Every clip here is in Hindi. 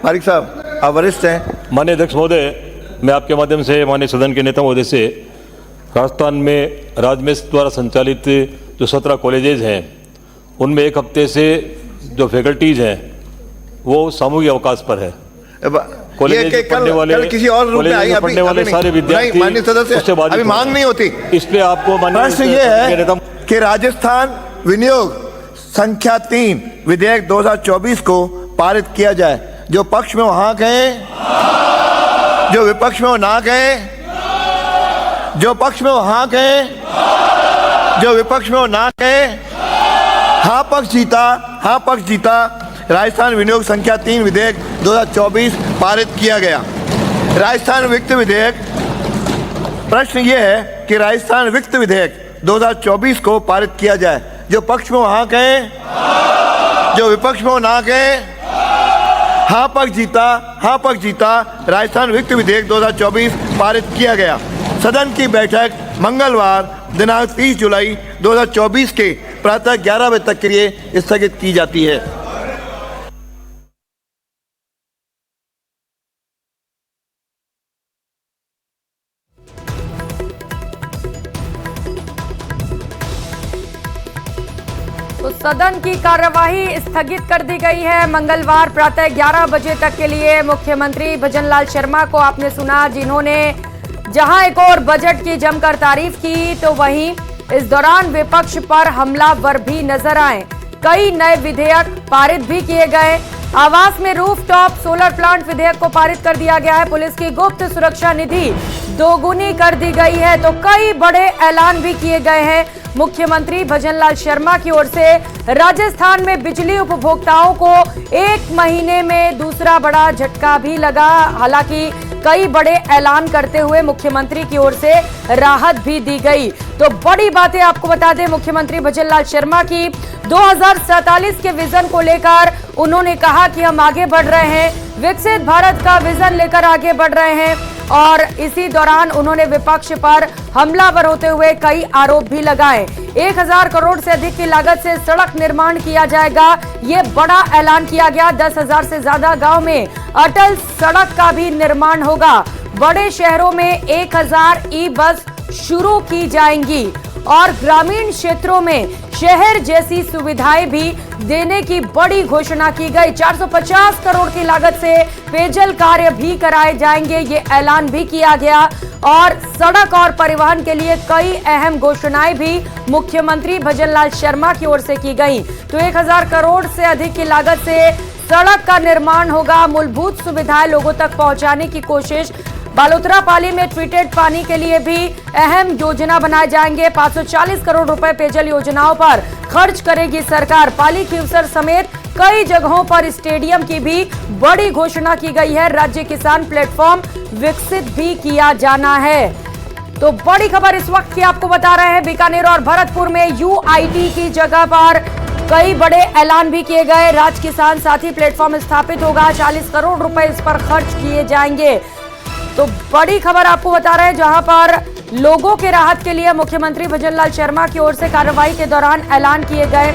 पारिक साहब, आप वरिष्ठ हैं। माननीय अध्यक्ष महोदय, मैं आपके माध्यम से माननीय सदन के नेता महोदय से राजस्थान में राजमेश द्वारा संचालित जो 17 कॉलेजेज हैं उनमें एक हफ्ते से जो फैकल्टीज हैं वो सामूहिक अवकाश पर है। कॉलेज में पढ़ने वाले, किसी और रूप में आई, पढ़ने वाले सारे विद्यार्थी माननीय सदस्य अभी मांग नहीं होती, इसलिए आपको प्रश्न ये है कि राजस्थान विनियोग संख्या 3 विधेयक 2024 को पारित किया जाए। जो पक्ष में वो हाँ कहें, जो विपक्ष में वो ना कहें, जो पक्ष में वो हाँ कहें, जो विपक्ष में वो ना कहें। हाँ पक्ष जीता, हाँ पक्ष जीता। राजस्थान विनियोग संख्या 3 विधेयक 2024 पारित किया गया। राजस्थान वित्त विधेयक, प्रश्न ये है कि राजस्थान वित्त विधेयक 2024 को पारित किया जाए। जो पक्ष में वो हाँ कहें, जो विपक्ष में वो ना कहें। हाँ पक्ष जीता, हाँ पक्ष जीता। राजस्थान वित्त विधेयक 2024 पारित किया गया। सदन की बैठक मंगलवार दिनांक 30 जुलाई 2024 के प्रातः 11 बजे तक के लिए स्थगित की जाती है। तो सदन की कार्यवाही स्थगित कर दी गई है। मंगलवार प्रातः 11 बजे तक के लिए मुख्यमंत्री भजनलाल शर्मा को आपने सुना, जिन्होंने जहां एक और बजट की जमकर तारीफ की तो वहीं इस दौरान विपक्ष पर हमलावर भी नजर आए। कई नए विधेयक पारित भी किए गए। आवास में रूफटॉप सोलर प्लांट विधेयक को पारित कर दिया गया है। पुलिस की गुप्त सुरक्षा निधि दोगुनी कर दी गई है। तो कई बड़े ऐलान भी किए गए हैं मुख्यमंत्री भजनलाल शर्मा की ओर से। राजस्थान में बिजली उपभोक्ताओं को 1 महीने में दूसरा बड़ा झटका भी लगा। हालांकि कई बड़े ऐलान करते हुए मुख्यमंत्री की ओर से राहत भी दी गई। तो बड़ी बातें आपको बता दें मुख्यमंत्री भजनलाल शर्मा की 2047 के विजन को लेकर उन्होंने कहा कि हम आगे बढ़ रहे हैं, विकसित भारत का विजन लेकर आगे बढ़ रहे हैं। और इसी दौरान उन्होंने विपक्ष पर हमलावर होते हुए कई आरोप भी लगाए। 1000 करोड़ से अधिक की लागत से सड़क निर्माण किया जाएगा, ये बड़ा ऐलान किया गया। 10,000 से ज्यादा गांव में अटल सड़क का भी निर्माण होगा। बड़े शहरों में 1000 ई बस शुरू की जाएंगी और ग्रामीण क्षेत्रों में शहर जैसी सुविधाएं भी देने की बड़ी घोषणा की गई। 450 करोड़ की लागत से पेयजल कार्य भी कराए जाएंगे, ये ऐलान भी किया गया। और सड़क और परिवहन के लिए कई अहम घोषणाएं भी मुख्यमंत्री भजनलाल शर्मा की ओर से की गई। तो 1000 करोड़ से अधिक की लागत से सड़क का निर्माण होगा। मूलभूत सुविधाएं लोगों तक पहुंचाने की कोशिश। बालोतरा पाली में ट्रीटेड पानी के लिए भी अहम योजना बनाए जाएंगे। 540 करोड़ रुपए पेयजल योजनाओं पर खर्च करेगी सरकार। पाली क्यूसर समेत कई जगहों पर स्टेडियम की भी बड़ी घोषणा की गई है। राज्य किसान प्लेटफॉर्म विकसित भी किया जाना है। तो बड़ी खबर इस वक्त की आपको बता रहे हैं, बीकानेर और भरतपुर में UIT की जगह पर कई बड़े ऐलान भी किए गए। राज्य किसान साथी प्लेटफॉर्म स्थापित होगा, 40 करोड़ रुपए इस पर खर्च किए जाएंगे। तो बड़ी खबर आपको बता रहे हैं, जहां पर लोगों के राहत के लिए मुख्यमंत्री भजनलाल शर्मा की ओर से कार्रवाई के दौरान ऐलान किए गए।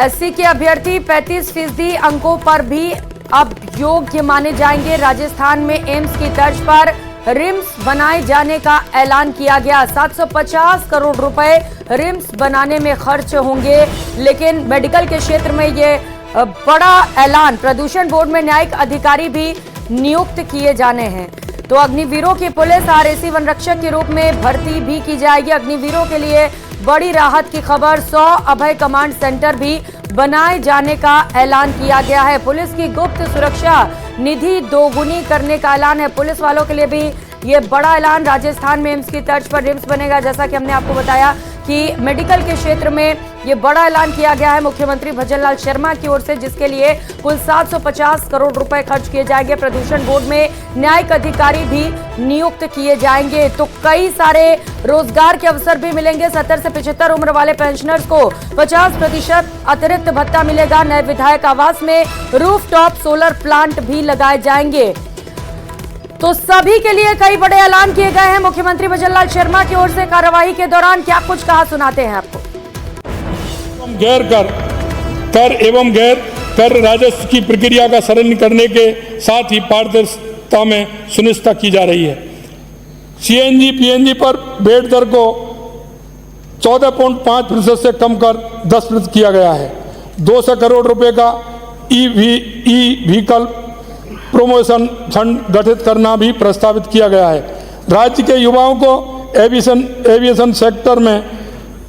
SC के अभ्यर्थी 35% अंकों पर भी अब योग्य माने जाएंगे। राजस्थान में एम्स की तर्ज पर रिम्स बनाए जाने का ऐलान किया गया। 750 करोड़ रुपए रिम्स बनाने में खर्च होंगे, लेकिन मेडिकल के क्षेत्र में ये बड़ा ऐलान। प्रदूषण बोर्ड में न्यायिक अधिकारी भी नियुक्त किए जाने हैं। तो अग्निवीरों की पुलिस RAC वन रक्षक के रूप में भर्ती भी की जाएगी। अग्निवीरों के लिए बड़ी राहत की खबर। 100 अभय कमांड सेंटर भी बनाए जाने का ऐलान किया गया है। पुलिस की गुप्त सुरक्षा निधि दोगुनी करने का ऐलान है। पुलिस वालों के लिए भी ये बड़ा ऐलान। राजस्थान में एम्स की तर्ज पर रिम्स बनेगा, जैसा कि हमने आपको बताया कि मेडिकल के क्षेत्र में ये बड़ा ऐलान किया गया है मुख्यमंत्री भजनलाल शर्मा की ओर से, जिसके लिए कुल 750 करोड़ रुपए खर्च किए जाएंगे। प्रदूषण बोर्ड में न्यायिक अधिकारी भी नियुक्त किए जाएंगे। तो कई सारे रोजगार के अवसर भी मिलेंगे। 70 से 75 उम्र वाले पेंशनर्स को 50% अतिरिक्त भत्ता मिलेगा। नए विधायक आवास में रूफटॉप सोलर प्लांट भी लगाए जाएंगे। तो सभी के लिए कई बड़े ऐलान किए गए हैं मुख्यमंत्री भजनलाल शर्मा की ओर से। कार्यवाही के दौरान क्या कुछ कहा, सुनाते हैं आपको। गैर कर एवं गैर कर राजस्व की प्रक्रिया का सरल करने के साथ ही पारदर्शिता में सुनिश्चित की जा रही है। सीएनजी पीएनजी पर वैट दर को 14.5% से कम कर 10% किया गया है। 200 करोड़ रुपए का ई व्हीकल प्रमोशन फंड गठित करना भी प्रस्तावित किया गया है। राज्य के युवाओं को एविएशन सेक्टर में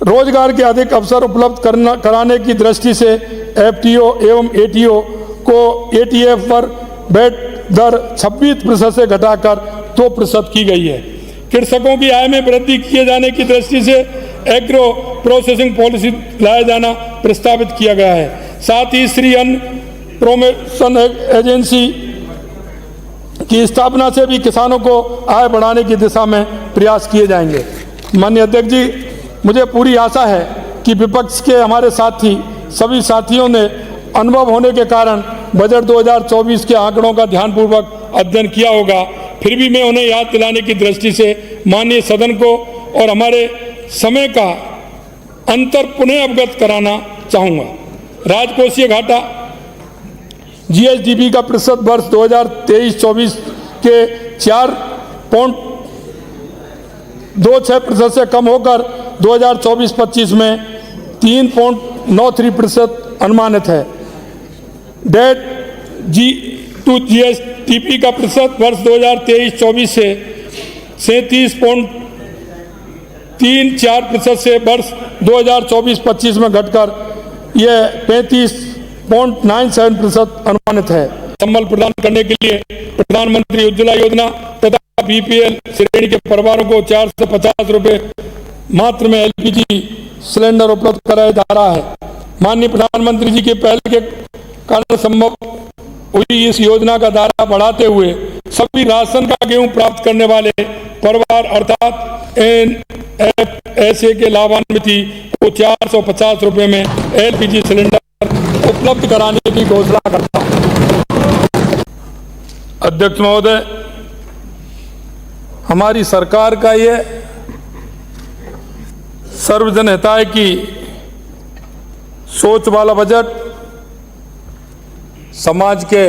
रोजगार के अधिक अवसर उपलब्ध कराने की दृष्टि से एफटीओ एवं एटीओ को एटीएफ पर वैट दर 26% से घटाकर 2% की गई है। कृषकों की आय में वृद्धि किए जाने की दृष्टि से एग्रो प्रोसेसिंग पॉलिसी लाया जाना प्रस्तावित किया गया है। साथ ही श्री अन्न प्रमोशन एजेंसी की स्थापना से भी किसानों को आय बढ़ाने की दिशा में प्रयास किए जाएंगे। माननीय अध्यक्ष जी, मुझे पूरी आशा है कि विपक्ष के हमारे साथी सभी साथियों ने अनुभव होने के कारण बजट 2024 के आंकड़ों का ध्यानपूर्वक अध्ययन किया होगा। फिर भी मैं उन्हें याद दिलाने की दृष्टि से माननीय सदन को और हमारे समय का अंतर पुनः अवगत कराना चाहूँगा। राजकोषीय घाटा जीएसडीपी का प्रतिशत वर्ष 2023-24 के 4.26% से कम होकर 2024-25 में 3.93% अनुमानित है। डेट टू जीएसडीपी का प्रतिशत वर्ष 2023-24 से 37.34% से वर्ष 2024-25 में घटकर यह 35.97% अनुमानित है। संबल प्रदान करने के लिए प्रधानमंत्री उज्ज्वला योजना तथा बीपीएल श्रेणी के परिवारों को 450 रुपये मात्र में एलपीजी सिलेंडर उपलब्ध कराया जा रहा है। माननीय प्रधानमंत्री जी के पहल के कारण संभव हुई इस योजना का दायरा बढ़ाते हुए सभी राशन का गेहूं प्राप्त करने वाले परिवार अर्थात एनएफएसए के लाभान्वित को 450 रुपये में एलपीजी सिलेंडर उपलब्ध कराने की घोषणा करता हूं। अध्यक्ष महोदय, हमारी सरकार का ये सर्वजन हिताय की सोच वाला बजट समाज के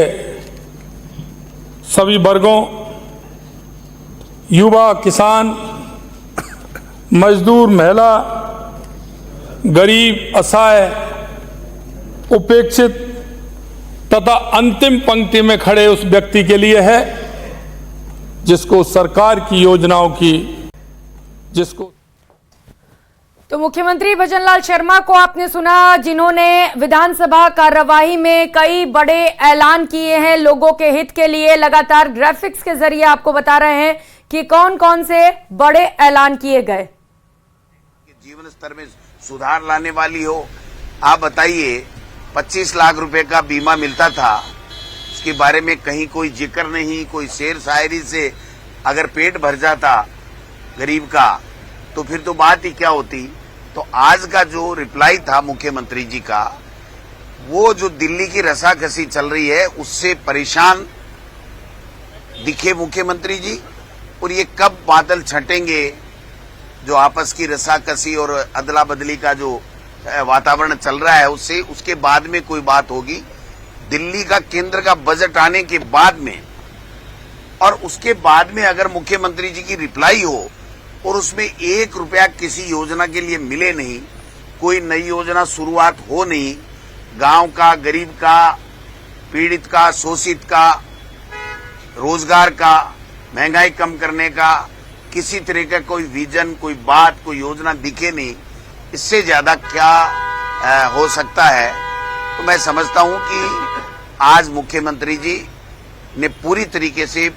सभी वर्गों, युवा, किसान, मजदूर, महिला, गरीब, असहाय, उपेक्षित तथा अंतिम पंक्ति में खड़े उस व्यक्ति के लिए है जिसको सरकार की योजनाओं की तो मुख्यमंत्री भजनलाल शर्मा को आपने सुना, जिन्होंने विधानसभा कार्यवाही में कई बड़े ऐलान किए हैं लोगों के हित के लिए। लगातार ग्राफिक्स के जरिए आपको बता रहे हैं कि कौन कौन से बड़े ऐलान किए गए। जीवन स्तर में सुधार लाने वाली हो। आप बताइए, 25 लाख रुपए का बीमा मिलता था, उसके बारे में कहीं कोई जिक्र नहीं, कोई शेर शायरी से अगर पेट भर जाता गरीब का तो फिर तो बात ही क्या होती। तो आज का जो रिप्लाई था मुख्यमंत्री जी का, वो जो दिल्ली की रसाकसी चल रही है उससे परेशान दिखे मुख्यमंत्री जी। और ये कब बादल छटेंगे, जो आपस की रसाकसी और अदला बदली का जो वातावरण चल रहा है उससे, उसके बाद में कोई बात होगी। दिल्ली का केंद्र का बजट आने के बाद में और उसके बाद में अगर मुख्यमंत्री जी की रिप्लाई हो और उसमें 1 रुपया किसी योजना के लिए मिले नहीं, कोई नई योजना शुरुआत हो नहीं, गांव का, गरीब का, पीड़ित का, शोषित का, रोजगार का, महंगाई कम करने का किसी तरह का कोई विजन, कोई बात, कोई योजना दिखे नहीं, इससे ज्यादा क्या हो सकता है। तो मैं समझता हूं कि आज मुख्यमंत्री जी ने पूरी तरीके से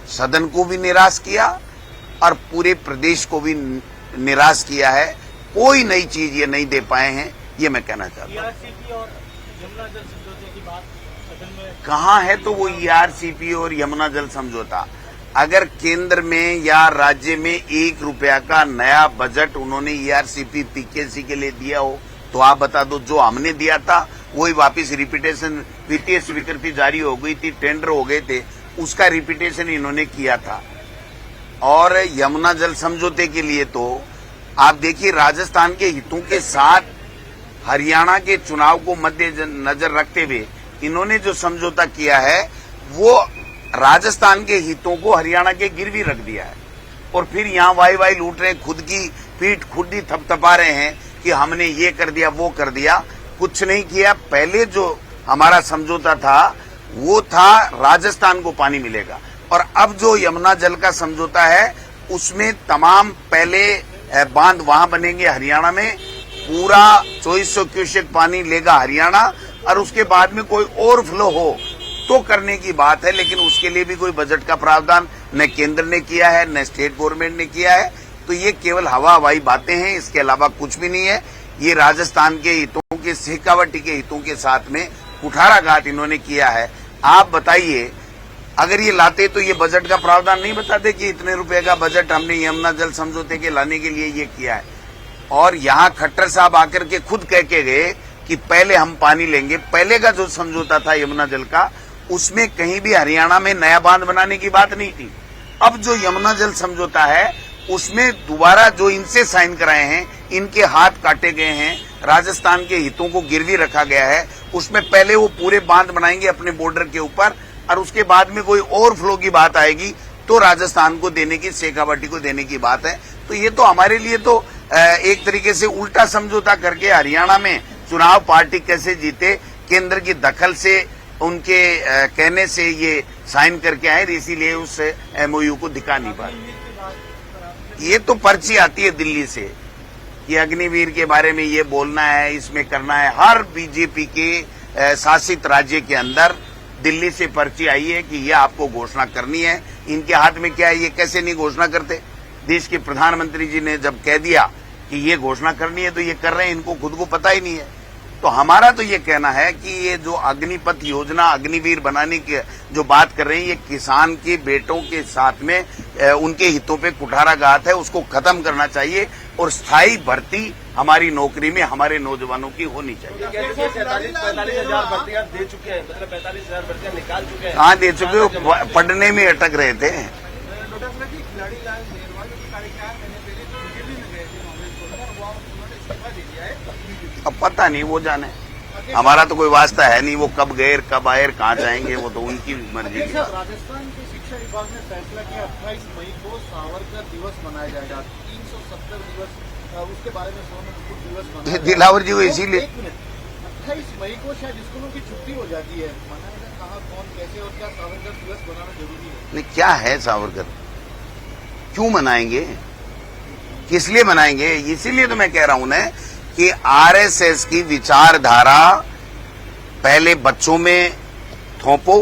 सदन को भी निराश किया और पूरे प्रदेश को भी निराश किया है। कोई नई चीज ये नहीं दे पाए हैं, ये मैं कहना चाहता हूँ। कहाँ है तो वो ईआरसीपी और यमुना जल समझौता। अगर केंद्र में या राज्य में 1 रुपया का नया बजट उन्होंने ईआरसीपी पीकेसी के लिए दिया हो तो आप बता दो। जो हमने दिया था वही वापस रिपीटेशन, वित्तीय स्वीकृति जारी हो गई थी, टेंडर हो गए थे, उसका रिपीटेशन इन्होंने किया था। और यमुना जल समझौते के लिए तो आप देखिए राजस्थान के हितों के साथ हरियाणा के चुनाव को मद्देनजर रखते हुए इन्होंने जो समझौता किया है वो राजस्थान के हितों को हरियाणा के गिरवी रख दिया है और फिर यहाँ वाई लूट रहे हैं, खुद की पीठ खुद ही थपथपा रहे हैं कि हमने ये कर दिया वो कर दिया। कुछ नहीं किया। पहले जो हमारा समझौता था वो था राजस्थान को पानी मिलेगा और अब जो यमुना जल का समझौता है उसमें तमाम पहले बांध वहां बनेंगे हरियाणा में, पूरा 2400 क्यूसेक पानी लेगा हरियाणा और उसके बाद में कोई ओवरफ्लो हो तो करने की बात है, लेकिन उसके लिए भी कोई बजट का प्रावधान न केंद्र ने किया है न स्टेट गवर्नमेंट ने किया है। तो ये केवल हवाई बातें हैं, इसके अलावा कुछ भी नहीं है। ये राजस्थान के हितों के, शेखावटी के हितों के साथ में कुठाराघात इन्होंने किया है। आप बताइए, अगर ये लाते तो ये बजट का प्रावधान नहीं बताते कि इतने रुपए का बजट हमने यमुना जल समझौते के लाने के लिए ये किया है। और यहाँ खट्टर साहब आकर के खुद कह के गए कि पहले हम पानी लेंगे। पहले का जो समझौता था यमुना जल का, उसमें कहीं भी हरियाणा में नया बांध बनाने की बात नहीं थी। अब जो यमुना जल समझौता है उसमें दोबारा जो इनसे साइन कराए हैं, इनके हाथ काटे गए हैं, राजस्थान के हितों को गिरवी रखा गया है। उसमें पहले वो पूरे बांध बनाएंगे अपने बॉर्डर के ऊपर और उसके बाद में कोई ओवरफ्लो की बात आएगी तो राजस्थान को देने की, शेखावटी को देने की बात है। तो ये तो हमारे लिए तो एक तरीके से उल्टा समझौता करके हरियाणा में चुनाव पार्टी कैसे जीते, केंद्र की दखल से, उनके कहने से ये साइन करके आए, इसीलिए उस एमओयू को दिखा नहीं पाए। ये तो पर्ची आती है दिल्ली से कि अग्निवीर के बारे में ये बोलना है, इसमें करना है। हर बीजेपी के शासित राज्य के अंदर दिल्ली से पर्ची आई है कि ये आपको घोषणा करनी है। इनके हाथ में क्या है, ये कैसे नहीं घोषणा करते? देश के प्रधानमंत्री जी ने जब कह दिया कि ये घोषणा करनी है तो ये कर रहे हैं, इनको खुद को पता ही नहीं है। तो हमारा तो ये कहना है कि ये जो अग्निपथ योजना, अग्निवीर बनाने की जो बात कर रहे हैं, ये किसान के बेटों के साथ में उनके हितों पे कुठाराघात है, उसको खत्म करना चाहिए और स्थायी भर्ती हमारी नौकरी में हमारे नौजवानों की होनी चाहिए। 45,000 भर्तियां दे चुके हैं, मतलब 45,000 भर्तियां निकाल चुके हैं। कहाँ दे चुके हो? पढ़ने में अटक रहे थे। अब पता नहीं, वो जाने, हमारा तो कोई वास्ता है नहीं। वो कब गए, कब आए, कहाँ जाएंगे, वो तो उनकी मर्जी की। राजस्थान के शिक्षा विभाग ने फैसला किया 28 मई को सावरकर दिवस मनाया जाएगा। 370 दिवस उसके बारे में दिवस दिलावर जी को इसीलिए 28 मई को शायद स्कूलों की छुट्टी हो जाती है, मनाएगा कहाँ, कौन, कैसे और क्या सावरकर दिवस मनाना जरूरी है? नहीं, क्या है सावरकर, क्यों मनाएंगे, किस लिए मनाएंगे? इसीलिए तो मैं कह रहा हूं ना कि आरएसएस की विचारधारा पहले बच्चों में थोपो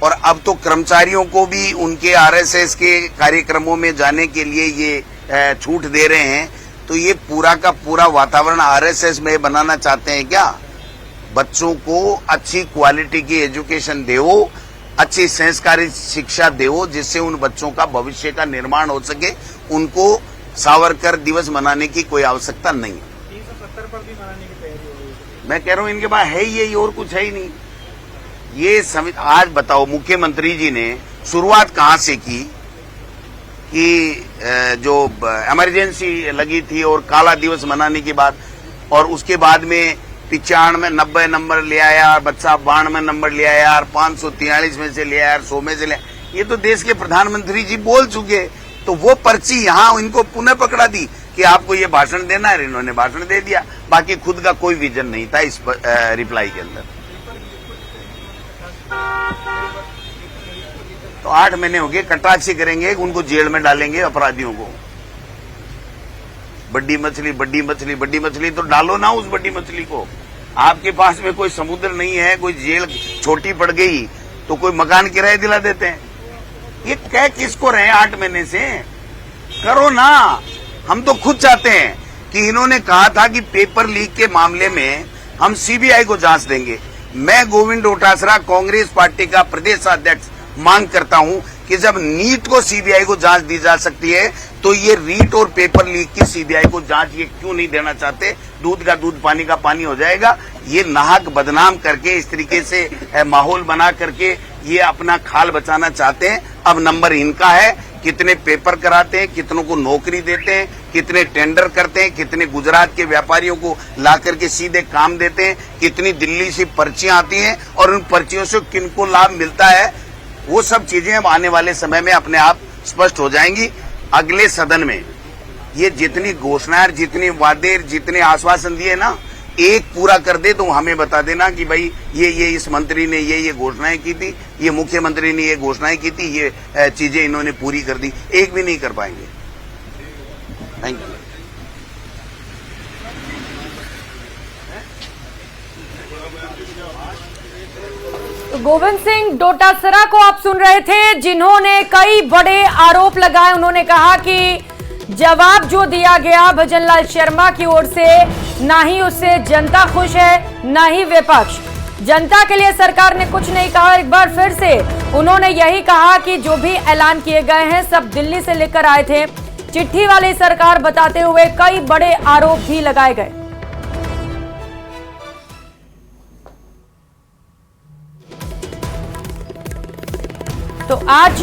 और अब तो कर्मचारियों को भी उनके आरएसएस के कार्यक्रमों में जाने के लिए ये छूट दे रहे हैं। तो ये पूरा का पूरा वातावरण आरएसएस में बनाना चाहते हैं क्या? बच्चों को अच्छी क्वालिटी की एजुकेशन दो, अच्छी संस्कारी शिक्षा दो, जिससे उन बच्चों का भविष्य का निर्माण हो सके। उनको सावरकर दिवस मनाने की कोई आवश्यकता नहीं है। 370 पर भी मनाने की तैयारी हो रही है। मैं कह रहा हूं इनके पास है ही यही, और कुछ है ही नहीं। ये आज बताओ, मुख्यमंत्री जी ने शुरुआत कहां से की कि जो इमरजेंसी लगी थी और काला दिवस मनाने की बात, और उसके बाद में 95 90 नंबर ले आया बच्चा, 92 नंबर ले आया यार, 543 में से ले आया यार, 100 में से ले आया। ये तो देश के प्रधानमंत्री जी बोल चुके। तो वो पर्ची यहाँ इनको पुनः पकड़ा दी कि आपको ये भाषण देना है, इन्होंने भाषण दे दिया। बाकी खुद का कोई विजन नहीं था इस रिप्लाई के अंदर। तो 8 महीने हो गए, कटाक्षी करेंगे, उनको जेल में डालेंगे अपराधियों को। बड्डी मछली, बड्डी मछली, बड्डी मछली तो डालो ना उस बड्डी मछली को। आपके पास में कोई समुद्र नहीं है, कोई जेल छोटी पड़ गई तो कोई मकान किराए दिला देते हैं। ये कह किसको रहे 8 महीने से? करो ना। हम तो खुद चाहते हैं कि इन्होंने कहा था कि पेपर लीक के मामले में हम सीबीआई को जांच देंगे। मैं गोविंद डोटासरा, कांग्रेस पार्टी का प्रदेश अध्यक्ष, मांग करता हूं कि जब नीट को सीबीआई को जांच दी जा सकती है तो ये रीट और पेपर लीक की सीबीआई को जांच ये क्यों नहीं देना चाहते? दूध का दूध, पानी का पानी हो जाएगा। ये नाहक बदनाम करके, इस तरीके से माहौल बना करके ये अपना खाल बचाना चाहते हैं। अब नंबर इनका है, कितने पेपर कराते हैं, कितनों को नौकरी देते हैं, कितने टेंडर करते हैं, कितने गुजरात के व्यापारियों को ला करके सीधे काम देते हैं, कितनी दिल्ली से पर्चियां आती हैं और उन पर्चियों से किनको लाभ मिलता है, वो सब चीजें अब आने वाले समय में अपने आप स्पष्ट हो जाएंगी। अगले सदन में ये जितनी घोषणाएं, जितनी वादे, जितने आश्वासन दिए ना, एक पूरा कर दे तो हमें बता देना कि भाई ये इस मंत्री ने ये घोषणाएं की थी, ये मुख्यमंत्री ने ये घोषणाएं की थी, ये चीजें इन्होंने पूरी कर दी। एक भी नहीं कर पाएंगे। Thank you. तो गोविंद सिंह डोटासरा को आप सुन रहे थे, जिन्होंने कई बड़े आरोप लगाए। उन्होंने कहा कि जवाब जो दिया गया भजनलाल शर्मा की ओर से, ना ही उससे जनता खुश है ना ही विपक्ष। जनता के लिए सरकार ने कुछ नहीं कहा। एक बार फिर से उन्होंने यही कहा कि जो भी ऐलान किए गए हैं सब दिल्ली से लेकर आए थे, चिट्ठी वाली सरकार बताते हुए कई बड़े आरोप भी लगाए गए। तो आज